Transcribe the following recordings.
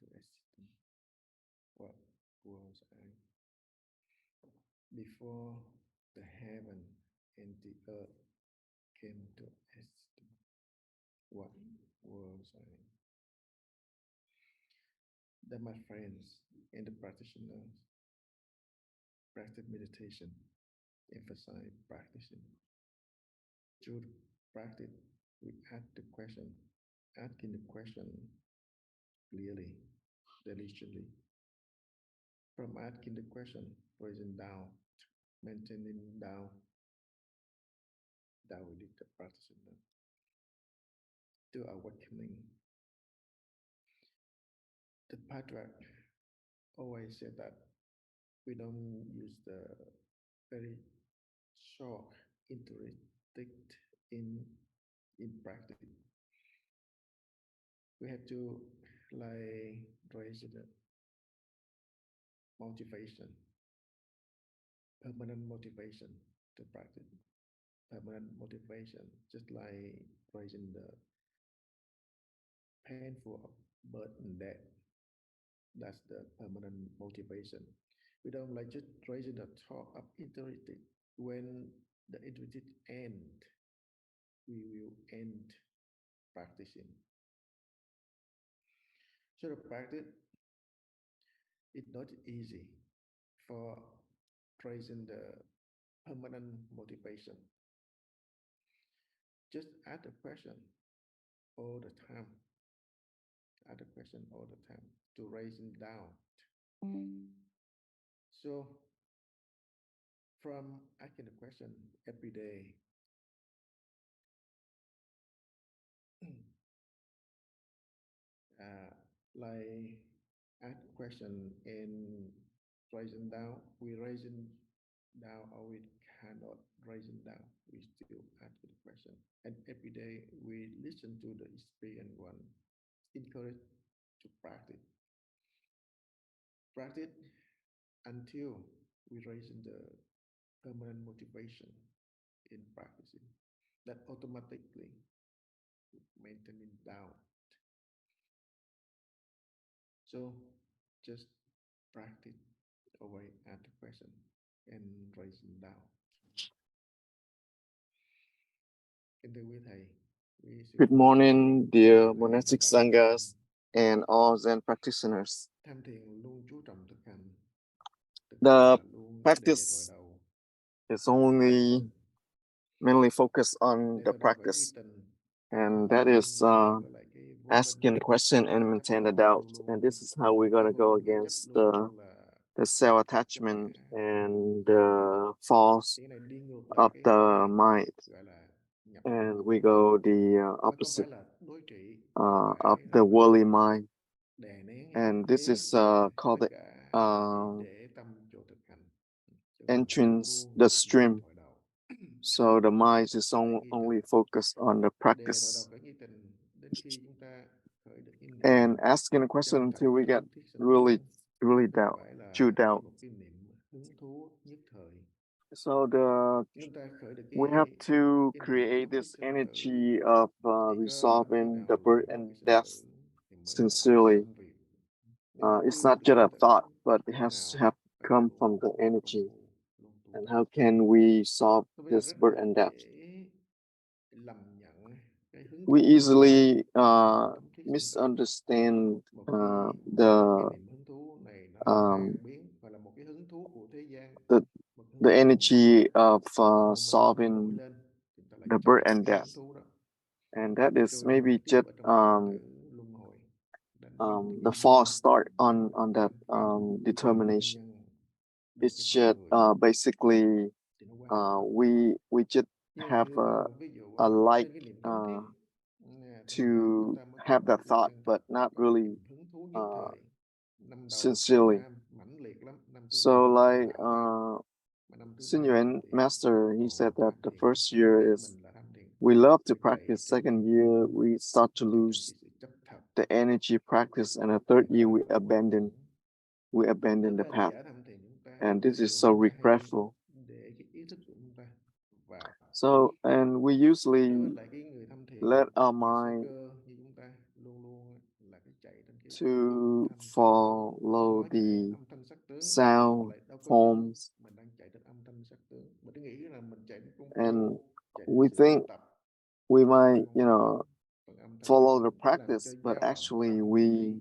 existence. What was I? Before the heaven and the earth came to existence, what was I? That my friends and the practitioners practice meditation, emphasize practicing. Through practice, we ask the question, asking the question clearly, diligently. From asking the question, raising down, maintaining down, that we lead the practitioner to awakening. The patriarch always said that we don't use the very short intellect in practice. We have to like raise the motivation, permanent motivation to practice. Permanent motivation, just like raising the painful of birth and death. That's the permanent motivation. We don't like just raising the talk of integrity. When the integrity end, we will end practicing. So the practice is not easy for raising the permanent motivation. Just ask the question all the time. Ask the question all the time to raising down. So from asking the question every day, like ask question and raising down, we raising down or we cannot raising down, we still ask the question. And every day we listen to the experience one, encourage to practice. Practice until we raising the permanent motivation in practicing. That automatically maintaining down. So just practice away at the question and raising down. Kính thưa quý thầy, good morning, dear monastic sanghas and all Zen practitioners. Tham thiền luôn chú trọng thực hành. The practice is only mainly focused on the practice, and that is asking the question and maintain the doubt. And this is how we're gonna go against the self-attachment and the false of the mind, and we go the opposite of the worldly mind, and this is called the entrance, the stream. So the mind is only focused on the practice and asking a question until we get really true doubt. So we have to create this energy of resolving the birth and death sincerely. It's not just a thought, but it has to have come from the energy. And how can we solve this birth and death? We easily misunderstand the energy of solving the birth and death, and that is maybe just the false start on that determination. It's just basically we just have a like to have that thought, but not really sincerely. So like Sinh Yuan Master, he said that the first year is we love to practice, second year we start to lose the energy practice, and the third year we abandon the path. And this is so regretful. So, and we usually let our mind to follow the sound forms, and we think we might, follow the practice, but actually we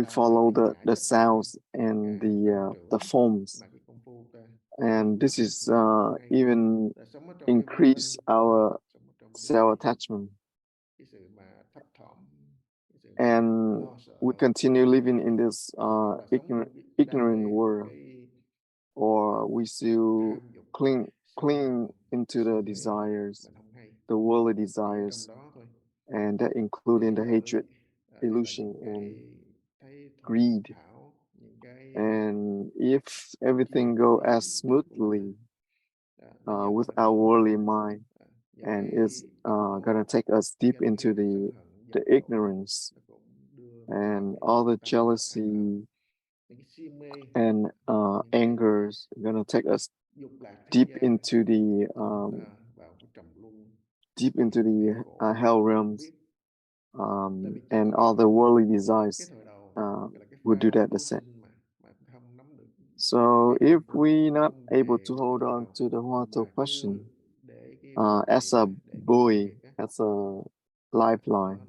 follow the sounds and the forms, and this is even increase our self-attachment, and we continue living in this ignorant world, or we still cling into the desires, the worldly desires, and that including the hatred, illusion, and greed. And if everything go as smoothly with our worldly mind, and it's gonna take us deep into the ignorance, and all the jealousy and angers gonna take us deep into the hell realms, and all the worldly desires would do that the same. So if we not able to hold on to the Hoa question as a buoy, as a lifeline,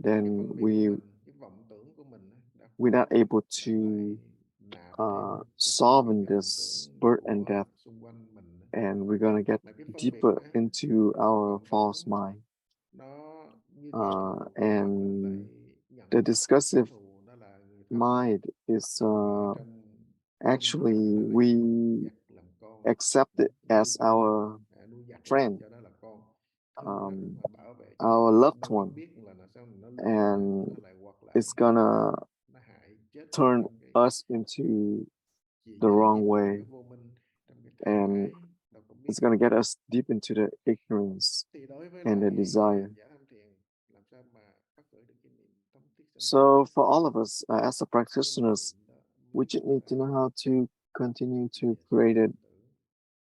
then we're not able to solve in this birth and death, and we're gonna get deeper into our false mind, and the discursive mind is actually we accept it as our friend, our loved one, and it's gonna turn us into the wrong way, and it's gonna get us deep into the ignorance and the desire. So for all of us as a practitioners, we just need to know how to continue to create it,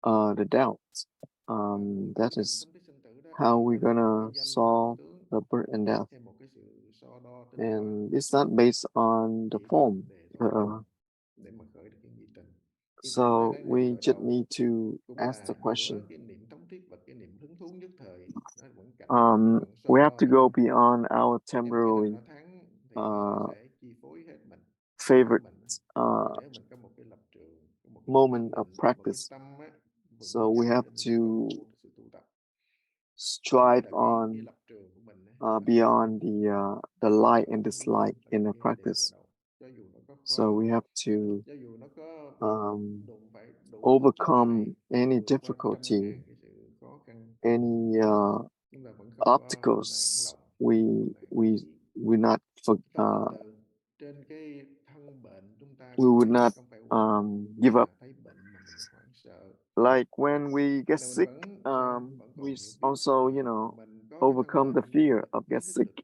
the doubts. That is how we're gonna solve the birth and death. And it's not based on the form. So we just need to ask the question. We have to go beyond our temporary favorite moment of practice. So we have to strive on beyond the like and dislike in the practice. So we have to overcome any difficulty, any obstacles. We not we would not give up. Like when we get sick, we also, overcome the fear of get sick.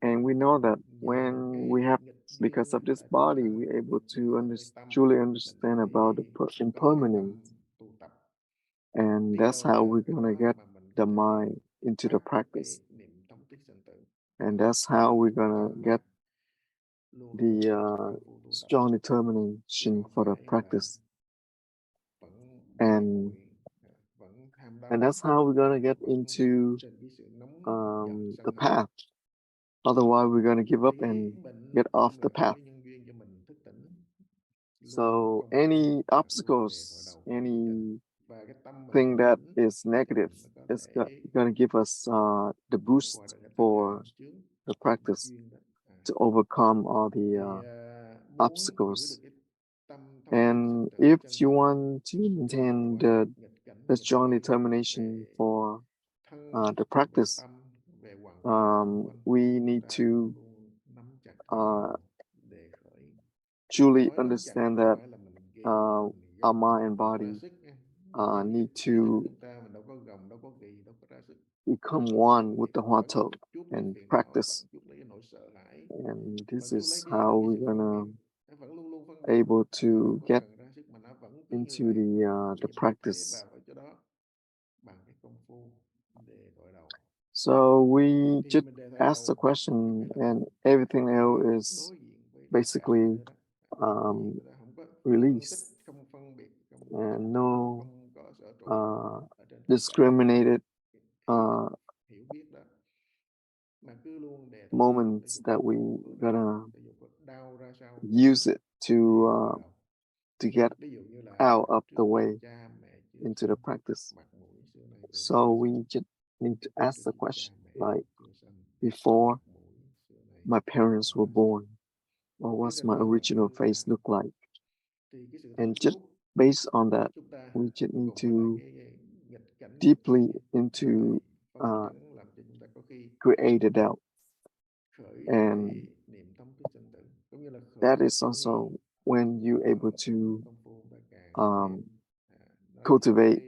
And we know that when we have, because of this body, we're able to truly understand about the impermanence. And that's how we're gonna get the mind into the practice. And that's how we're gonna get the strong determination for the practice. And that's how we're gonna get into the path. Otherwise, we're gonna give up and get off the path. So any obstacles, anything that is negative is gonna give us the boost for the practice to overcome all the obstacles. And if you want to maintain the strong determination for the practice, we need to truly understand that our mind and body need to become one with the Hoa and practice. And this is how we're gonna able to get into the practice. So we just ask the question, and everything else is basically release, and no discriminated moments that we gonna use it to get out of the way into the practice. So we just need to ask the question, like, before my parents were born, what was my original face look like? And just based on that, we just need to deeply into create a doubt. And that is also when you're able to cultivate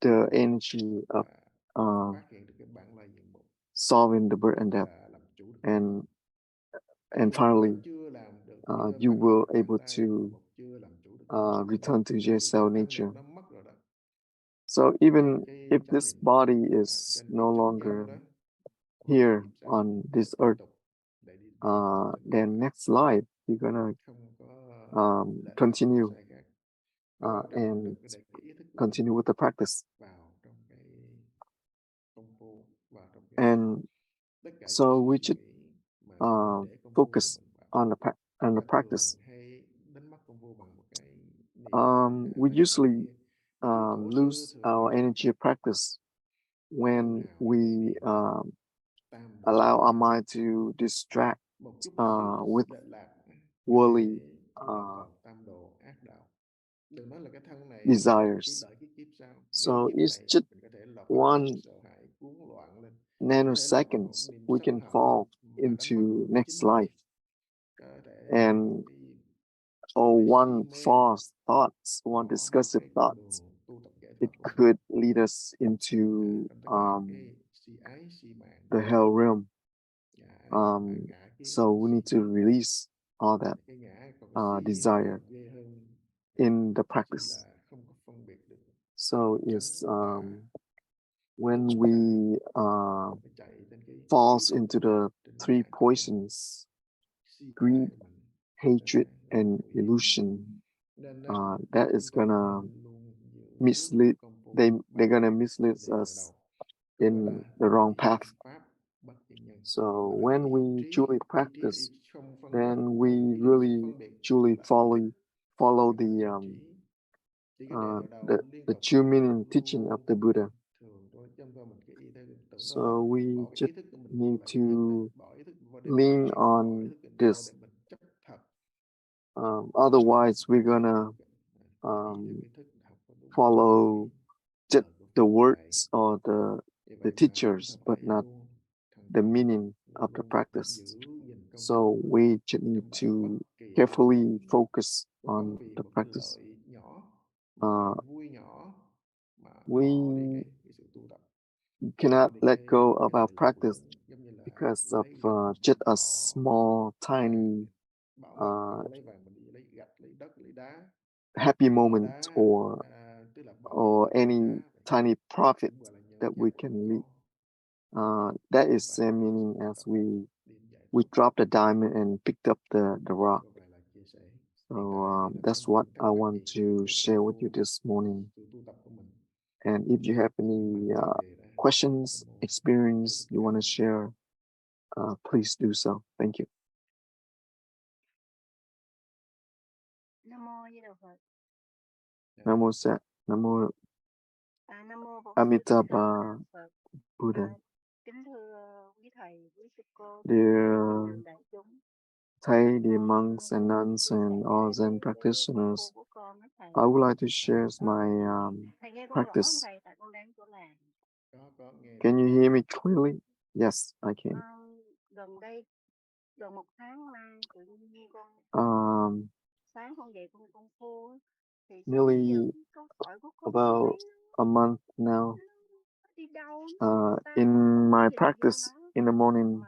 the energy of solving the birth and death, and finally you will able to return to your cell nature. So even if this body is no longer here on this earth, then next life you're gonna continue and continue with the practice. And so we should focus on the practice. We usually lose our energy of practice when we allow our mind to distract with worldly desires. So it's just 1 nanoseconds we can fall into next life, and or one false thoughts, one discursive thoughts, it could lead us into the hell realm. So we need to release all that desire in the practice. So it's when we falls into the 3 poisons: greed, hatred, and illusion, that is gonna mislead. They're gonna mislead us in the wrong path. So when we truly practice, then we really truly follow the true meaning teaching of the Buddha. So we just need to lean on this. Otherwise, we're gonna follow just the words or the teachers, but not the meaning of the practice. So we just need to carefully focus on the practice. We cannot let go of our practice because of just a small, tiny happy moment or any tiny profit that we can lead. That is same meaning as we dropped the diamond and picked up the rock. So that's what I want to share with you this morning. And if you have any questions, experience you want to share, please do so. Thank you. Namo Namo Amitabha Buddha. Dear Thầy, dear monks and nuns and all Zen practitioners, I would like to share my practice. Can you hear me clearly? Yes, I can. Nearly about a month now. In my practice in the morning,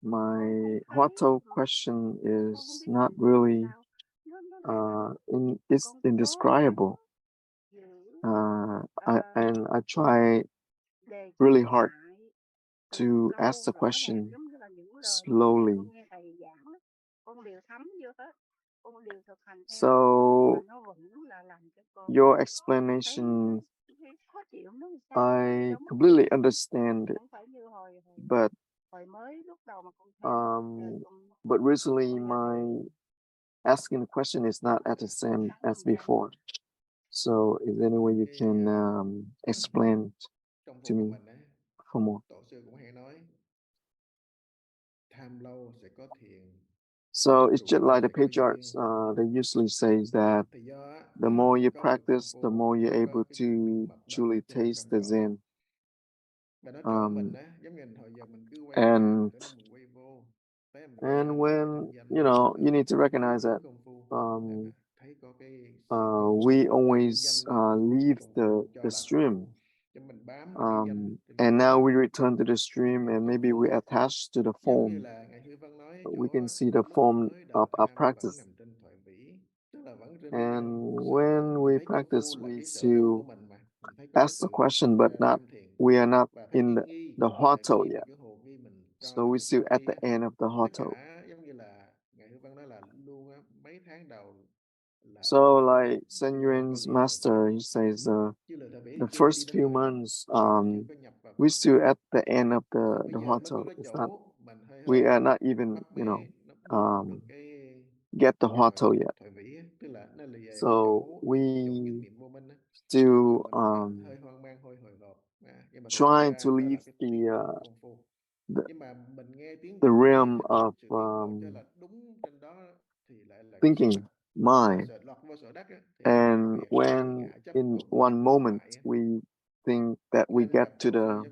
my Huato question is not really it's indescribable. I try really hard to ask the question slowly. So your explanation, I completely understand it, but recently my asking the question is not at the same as before. So is there any way you can explain to me for more? So it's just like the patriarchs, they usually say that the more you practice, the more you're able to truly taste the Zen. And when, you need to recognize that we always leave the stream. And now we return to the stream and maybe we attach to the form. We can see the form of our practice. And when we practice, we still ask the question, but we are not in the hotel yet. So we still at the end of the hotel. So like Sen Yuan's master, he says the first few months, we still at the end of the hotel. It's not, we are not even, get the hotel yet. So we still trying to leave the realm of thinking mind. And when in one moment we think that we get to the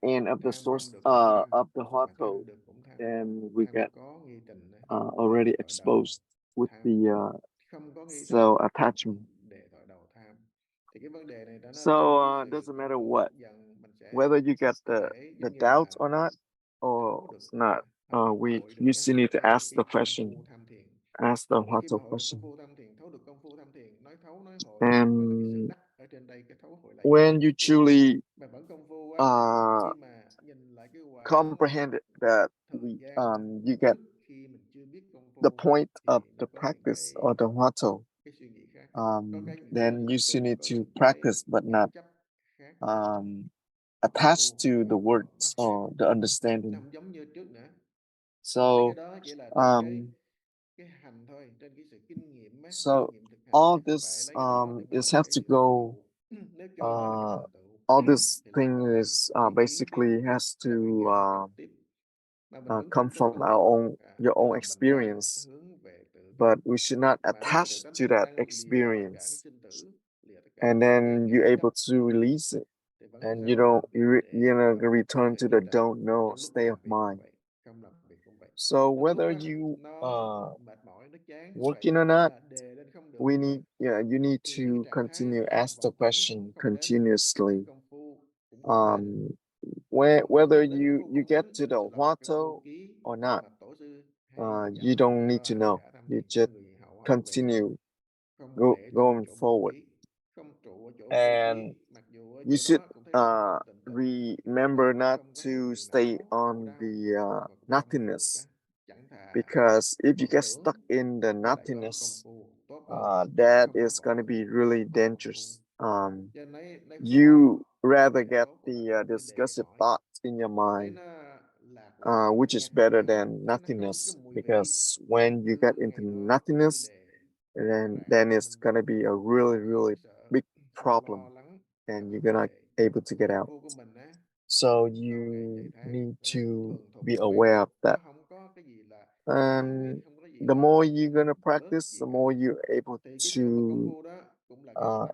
end of the source of the hotel, and we get already exposed with the self attachment. So doesn't matter what, whether you get the doubt or not, you still need to ask the question, ask the hotel question. And when you truly comprehend that you get the point of the practice or the hotel, then you still need to practice but not attached to the words or the understanding. So all this is have to go, all this thing is basically has to come from your own experience, but we should not attach to that experience, and then you're able to release it, and you're gonna return to the don't know state of mind. So whether you working or not, you need to continue ask the question continuously. Whether you get to the Huato or not, you don't need to know. You just continue going forward, and you should remember not to stay on the nothingness, because if you get stuck in the nothingness, that is going to be really dangerous. You rather get the discursive thoughts in your mind, which is better than nothingness, because when you get into nothingness, then it's going to be a really, really big problem, and you're not able to get out. So you need to be aware of that. And the more you're going to practice, the more you're able to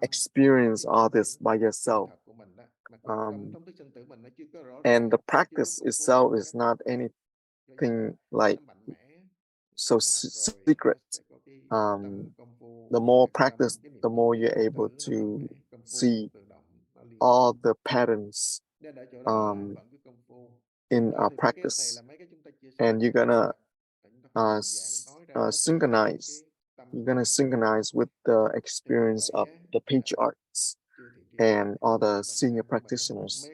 experience all this by yourself. And the practice itself is not anything like so secret. The more practice, the more you're able to see all the patterns in our practice, and you're gonna synchronize. You're gonna synchronize with the experience of the patriarchs and all the senior practitioners.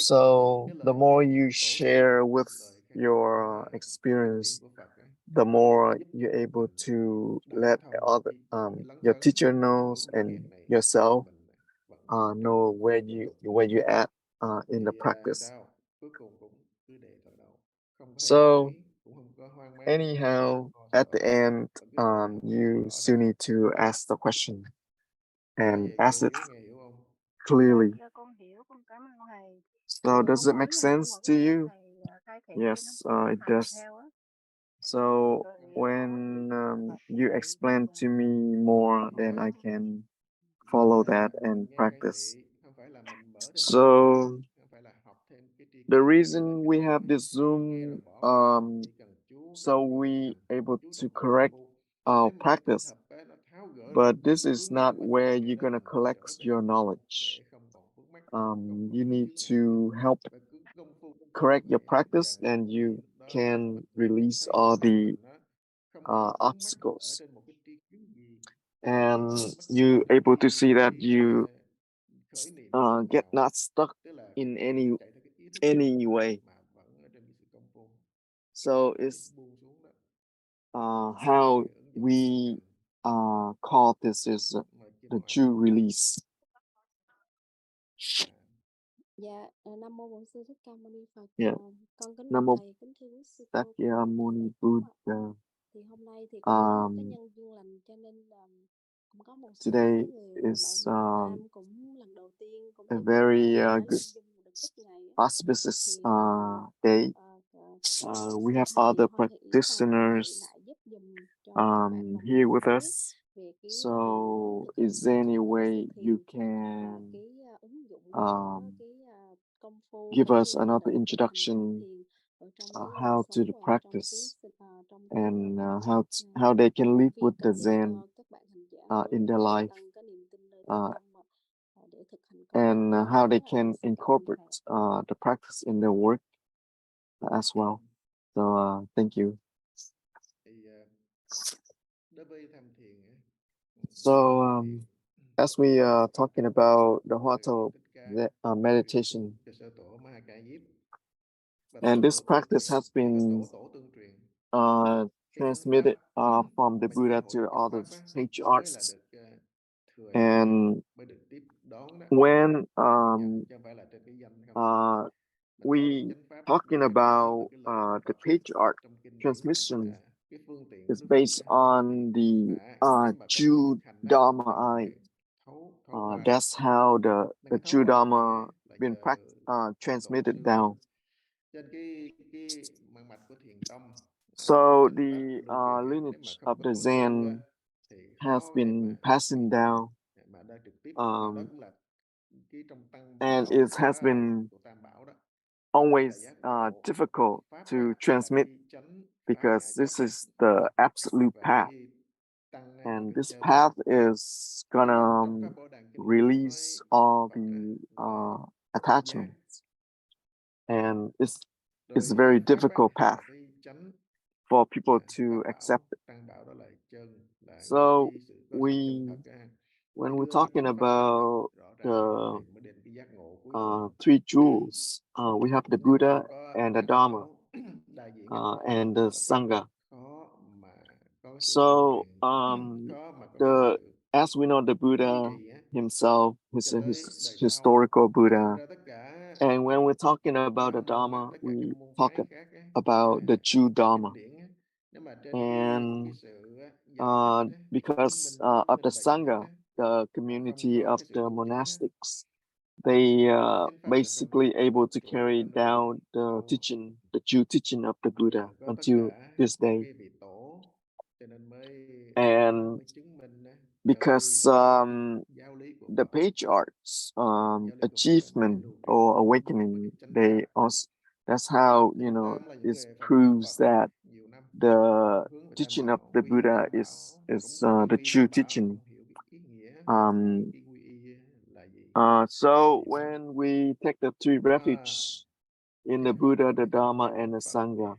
So the more you share with your experience, the more you're able to let other your teacher knows and yourself know where you at in the practice. So anyhow, at the end, you still need to ask the question and ask it clearly. So does it make sense to you? Yes, it does. So when you explain to me more, then I can follow that and practice. So the reason we have this Zoom, so we able to correct our practice, but this is not where you're gonna collect your knowledge. You need to help correct your practice, and you can release all the obstacles, and you able to see that you get not stuck in any way. So it's how we call this is the true release. Dạ, Nam mô Bổn Sư Thích Ca Mâu Ni Phật. Yeah. Con kính Nam bạch mô thầy, kính thưa quý sư cô. Sakyamuni Buddha. Thì hôm nay thì cũng có cái nhân duyên lành cho nên là cũng có một số today người is bạn Tham cũng lần đầu tiên cũng a được very lên good Zoom được ít ngày. auspicious Thì day. We have other thầy practitioners lại giúp giùm cho các bạn đồng here with mới us. về cái So, thực is there any hành way thiền, you can cái ứng dụng của cái công phu give cũng us như là another thực hành introduction thiền ở trong cái how to sống the và practice trong cái and how they can live with the Zen các bạn hành giả in their life, tăng cái niềm tin nơi để thực hành and how they can incorporate the practice in their work as well. So thank you. So as we are talking about the heart of meditation, and this practice has been transmitted from the Buddha to other patriarchs. And when we talking about the patriarch transmission is based on the true Dharma. That's how the true Dharma been transmitted down. So the lineage of the Zen has been passing down, and it has been always difficult to transmit because this is the absolute path, and this path is gonna release all the attachments, and it's a very difficult path for people to accept it. So when we're talking about the three jewels, we have the Buddha and the Dharma and the Sangha. So as we know, the Buddha himself is a historical Buddha, and when we're talking about the Dharma, we talk about the true Dharma. And because of the Sangha, the community of the monastics, they basically able to carry down the teaching, the true teaching of the Buddha until this day. And because the patriarchs achievement or awakening, they also, that's how it proves that the teaching of the Buddha is the true teaching. So when we take the three refuge in the Buddha, the Dharma, and the Sangha,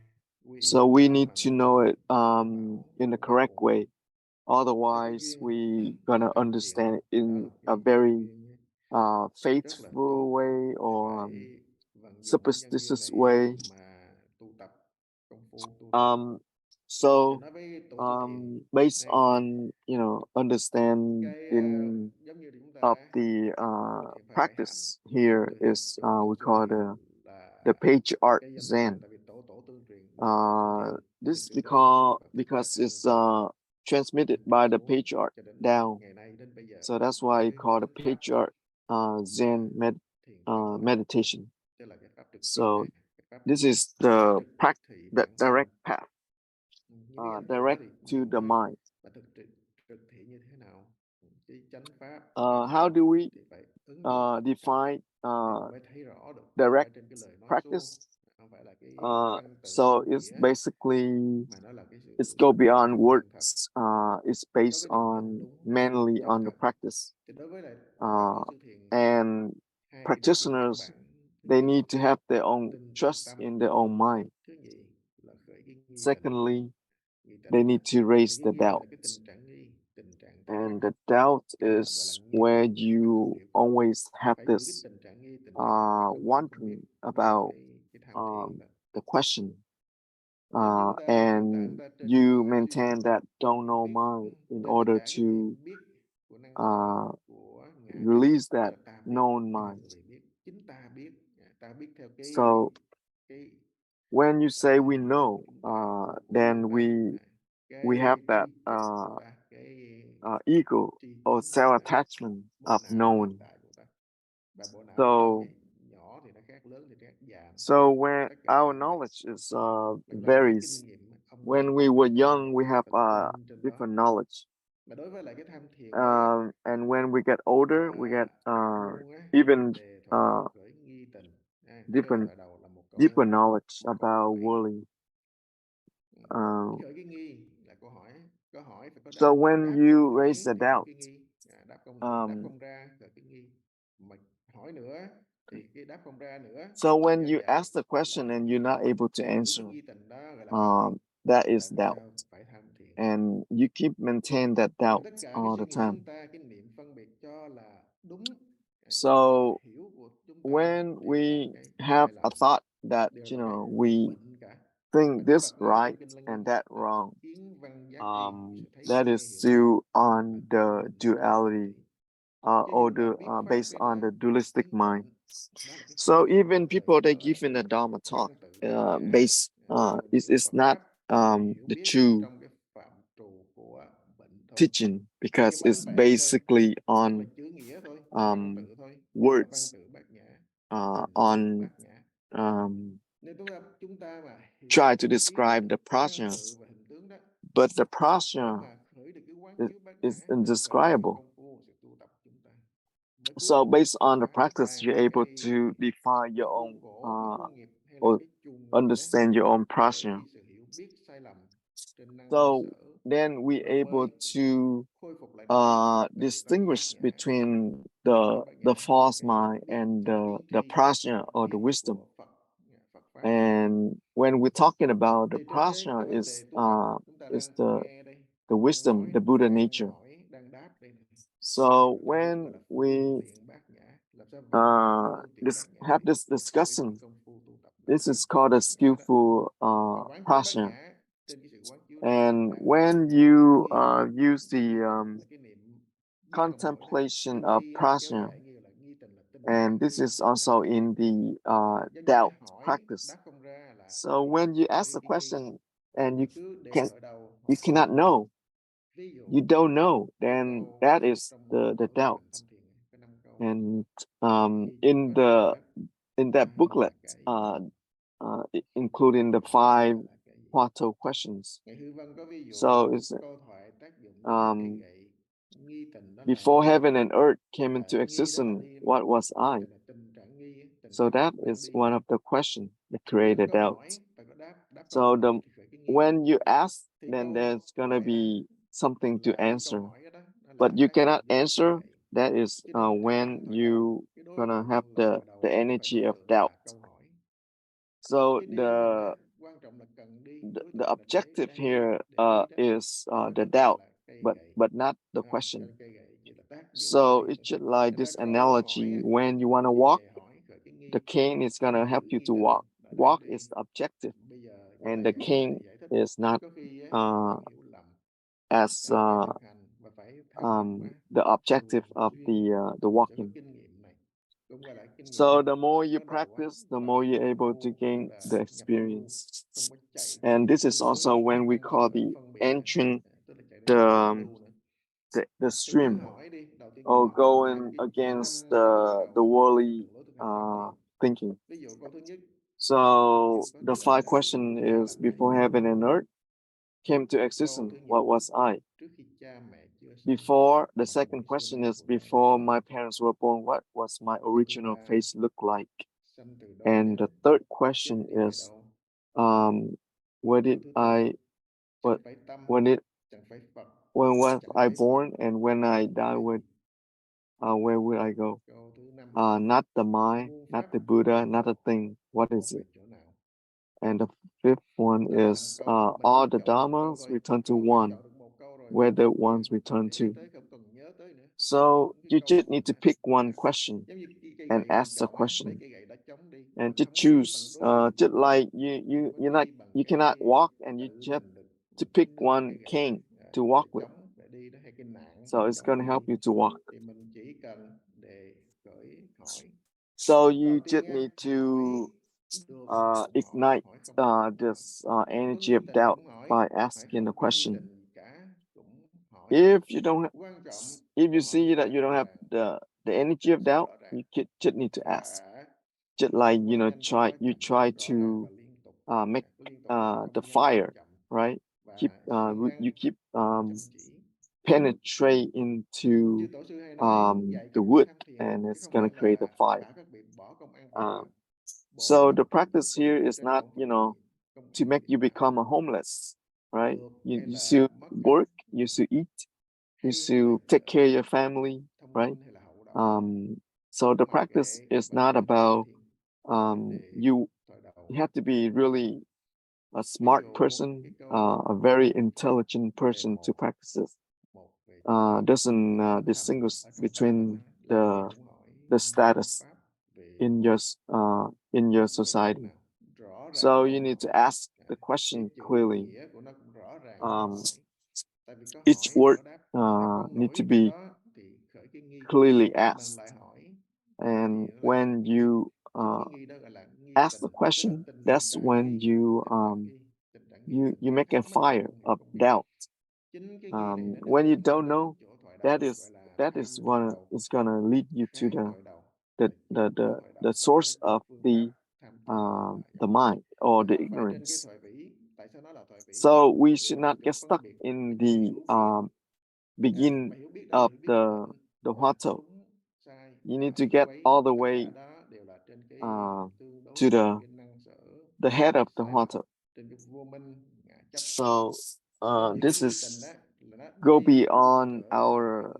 so we need to know it in the correct way. Otherwise, we gonna understand it in a very faithful way, or superstitious way. So based on understanding of the practice here is we call the patriarch Zen. This because it's transmitted by the patriarch down. So that's why it's called the patriarch Zen meditation. So this is the direct path, direct to the mind. How do we define direct practice? So it's basically it's go beyond words. It's based on mainly on the practice, and practitioners, they need to have their own trust in their own mind. Secondly, they need to raise the doubts. And the doubt is where you always have this wondering about the question. And you maintain that don't know mind in order to release that known mind. So when you say we know, then we have that ego or self-attachment of knowing. So when our knowledge is varies, when we were young, we have different knowledge. And when we get older, we get even different deeper knowledge about worldly. So when you raise the doubt, so when you ask the question and you're not able to answer, that is doubt. And you keep maintain that doubt all the time. So when we have a thought that we think this right and that wrong, that is still on the duality or based on the dualistic mind. So even people they give in the Dharma talk, it's not the true teaching, because it's basically on words, on try to describe the prajna, but the prajna is indescribable. So based on the practice, you're able to define your own or understand your own prajna. So then we're able to distinguish between the false mind and the prajna or the wisdom. And when we're talking about the prajna is the wisdom, the Buddha nature. So when we have this discussion, this is called a skillful prajna. And when you use the contemplation of prajna, and this is also in the doubt practice. So when you ask a question and you cannot know, you don't know, then that is the doubt. And in that booklet, including the 5 Plato questions. So it's before heaven and earth came into existence, what was I? So that is one of the questions that created doubt. So when you ask, then there's gonna be something to answer, but you cannot answer. That is when you gonna have the energy of doubt. So the objective here is the doubt, but not the question. So it's just like this analogy: when you want to walk, the cane is gonna help you to walk. Walk is the objective, and the cane is not as the objective of the walking. So the more you practice, the more you're able to gain the experience. And this is also when we call the entrance, the stream, or going against the worldly thinking. So the 5 question is, before heaven and earth came to existence, what was I? Before, the second question is, before my parents were born, what was my original face look like? And the third question is, where did I, what, when was I born, and when I die, where will I go? Not the mind, not the Buddha, not the thing. What is it? And the fifth one is, all the dharmas return to one, where the ones return to. So you just need to pick one question and ask the question, and to choose. Just like you cannot walk, and you just to pick one cane to walk with. So it's going to help you to walk. So you just need to ignite this energy of doubt by asking a question. If you see that you don't have the energy of doubt, you just need to ask. Just like you try to make the fire, right? You keep penetrate into the wood, and it's gonna create a fire. So the practice here is not, to make you become a homeless, right? You still work, you still eat, you still take care of your family, right? So the practice is not about you have to be really a smart person, a very intelligent person to practice this. Doesn't distinguish between the status in your society. So you need to ask the question clearly. Each word need to be clearly asked, and when you ask the question, that's when you make a fire of doubt. When you don't know, that is what is gonna lead you to the source of the mind or the ignorance. So we should not get stuck in the begin of the huato. You need to get all the way to the head of the huato. So this is go beyond our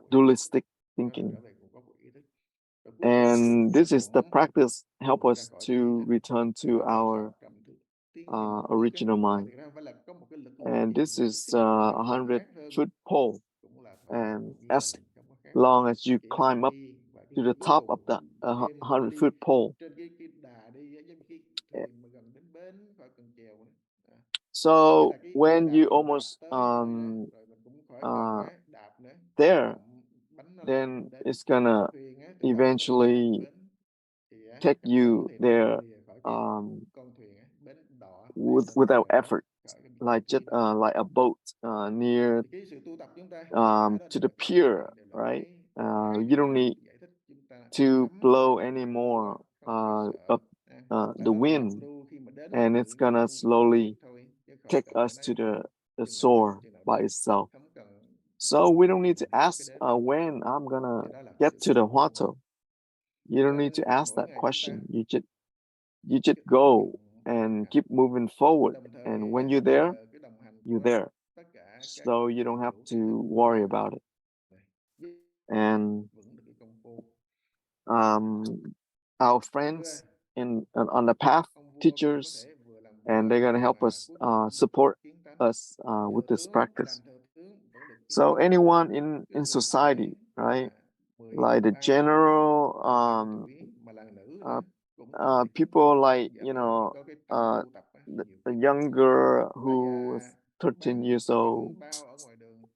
dualistic thinking. And this is the practice help us to return to our original mind. And this is 100-foot pole. And as long as you climb up to the top of the 100-foot pole, so when you almost there, then it's gonna eventually take you there without effort, like just like a boat near to the pier, right? You don't need to blow any more of the wind, and it's gonna slowly take us to the shore by itself. So we don't need to ask when I'm gonna get to the huato. You don't need to ask that question. You just go and keep moving forward. And when you're there, you're there. So you don't have to worry about it. And our friends on the path, teachers, and they're gonna help us support us with this practice. So anyone in society, right? Like the general people like, the younger who was 13 years old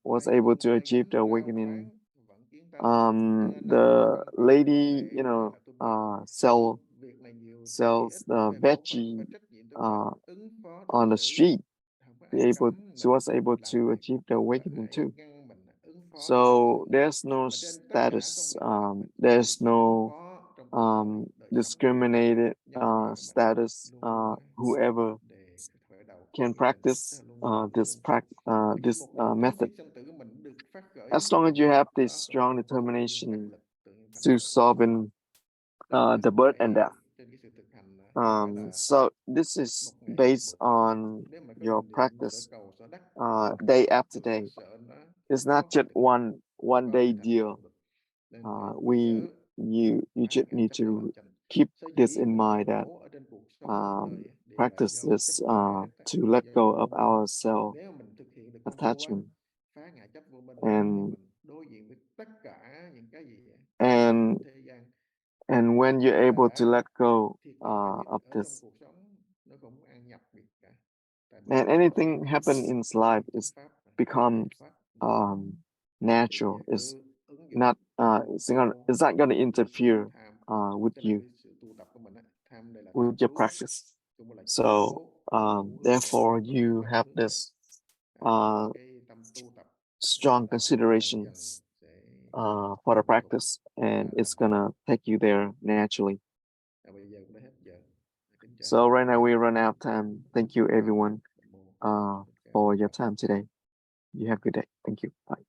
was able to achieve the awakening. The lady, sells the veggie on the street. She was able to achieve the awakening too. So there's no status, there's no discriminated status. Whoever can practice this method, as long as you have this strong determination to solving the birth and death. So this is based on your practice day after day. It's not just one day deal. You just need to keep this in mind, that practice this to let go of our self attachment, and when you're able to let go of this, and anything happen in life is become natural. It's not going to interfere with you, with your practice. So therefore you have this strong consideration for the practice, and it's gonna take you there naturally. So right now we run out of time. Thank you everyone for your time today. You have a good day. Thank you. Bye.